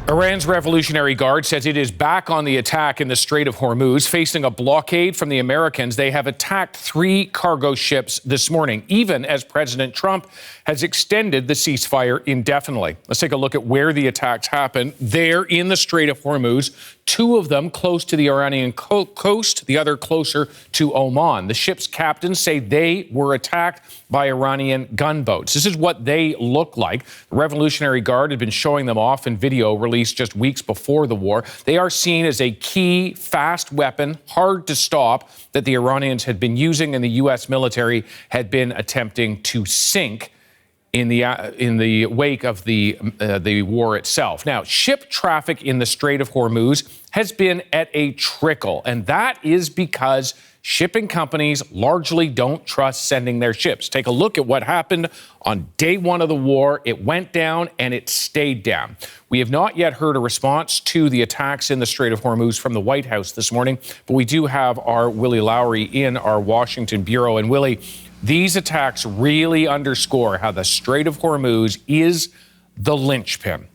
Iran's Revolutionary Guard says it is back on the attack in the Strait of Hormuz. Facing a blockade from the Americans, they have attacked 3 cargo ships this morning, even as President Trump has extended the ceasefire indefinitely. Let's take a look at where the attacks happened. There in the Strait of Hormuz, 2 of them close to the Iranian coast, the other closer to Oman. The ship's captains say they were attacked by Iranian gunboats. This is what they look like. The Revolutionary Guard had been showing them off in video released just weeks before the war. They are seen as a key, fast weapon, hard to stop, that the Iranians had been using and the U.S. military had been attempting to sink in the wake of the war itself. Now, ship traffic in the Strait of Hormuz has been at a trickle, and that is because shipping companies largely don't trust sending their ships. Take a look at what happened on day 1 of the war. It went down and it stayed down. We have not yet heard a response to the attacks in the Strait of Hormuz from the White House this morning, but we do have our Willie Lowry in our Washington bureau. And Willie, these attacks really underscore how the Strait of Hormuz is the linchpin.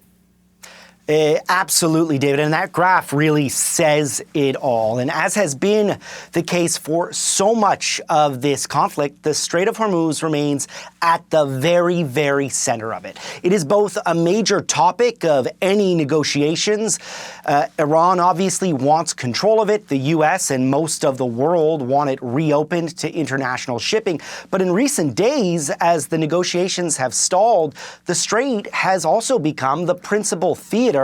Absolutely, David. And that graph really says it all. And as has been the case for so much of this conflict, the Strait of Hormuz remains at the very, very center of it. It is both a major topic of any negotiations. Iran obviously wants control of it. The U.S. and most of the world want it reopened to international shipping. But in recent days, as the negotiations have stalled, the Strait has also become the principal theater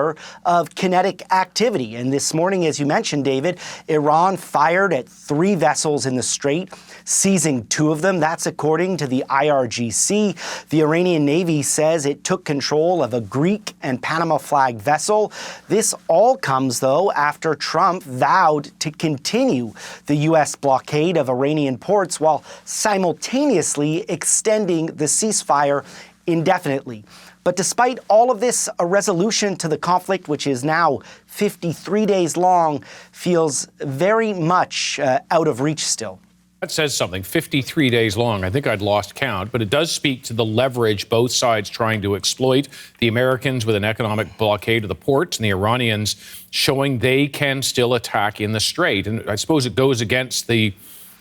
of kinetic activity. And this morning, as you mentioned, David, Iran fired at 3 vessels in the Strait, seizing 2 of them. That's according to the IRGC. The Iranian Navy says it took control of a Greek and Panama flag vessel. This all comes, though, after Trump vowed to continue the U.S. blockade of Iranian ports while simultaneously extending the ceasefire indefinitely. But despite all of this, a resolution to the conflict, which is now 53 days long, feels very much out of reach still. That says something. 53 days long. I think I'd lost count, but it does speak to the leverage both sides trying to exploit. The Americans with an economic blockade of the ports and the Iranians showing they can still attack in the Strait. And I suppose it goes against the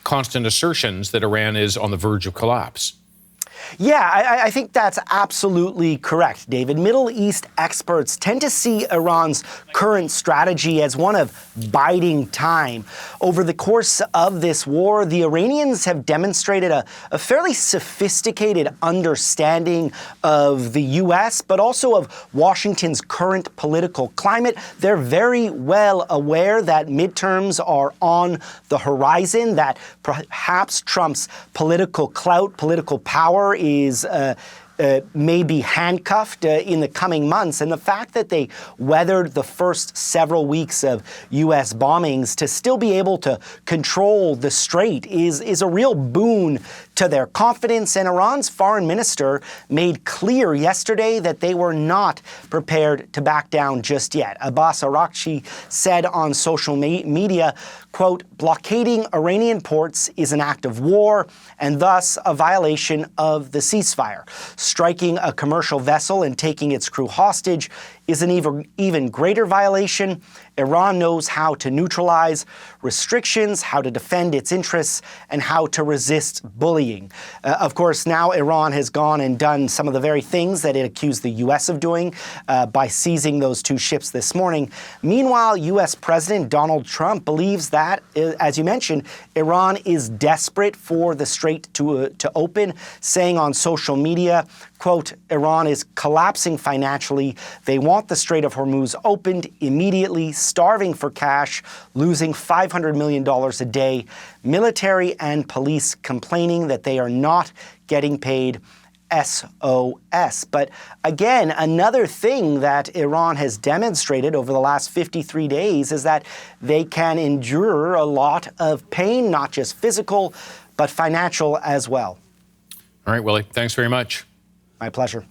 constant assertions that Iran is on the verge of collapse. Yeah, I think that's absolutely correct, David. Middle East experts tend to see Iran's current strategy as one of biding time. Over the course of this war, the Iranians have demonstrated a fairly sophisticated understanding of the U.S., but also of Washington's current political climate. They're very well aware that midterms are on the horizon, that perhaps Trump's political clout, political power is may be handcuffed in the coming months. And the fact that they weathered the first several weeks of U.S. bombings to still be able to control the Strait is a real boon to their confidence. And Iran's foreign minister made clear yesterday that they were not prepared to back down just yet. Abbas Araghchi said on social media, quote, "Blockading Iranian ports is an act of war and thus a violation of the ceasefire. Striking a commercial vessel and taking its crew hostage is an even greater violation. Iran knows how to neutralize restrictions, how to defend its interests, and how to resist bullying." Of course, now Iran has gone and done some of the very things that it accused the U.S. of doing by seizing those 2 ships this morning. Meanwhile, U.S. President Donald Trump believes that, as you mentioned, Iran is desperate for the Strait to open, saying on social media, quote, "Iran is collapsing financially. They want the Strait of Hormuz opened immediately, starving for cash, losing $500 million a day. Military and police complaining that they are not getting paid. SOS. But again, another thing that Iran has demonstrated over the last 53 days is that they can endure a lot of pain, not just physical, but financial as well. All right, Willie, thanks very much. My pleasure.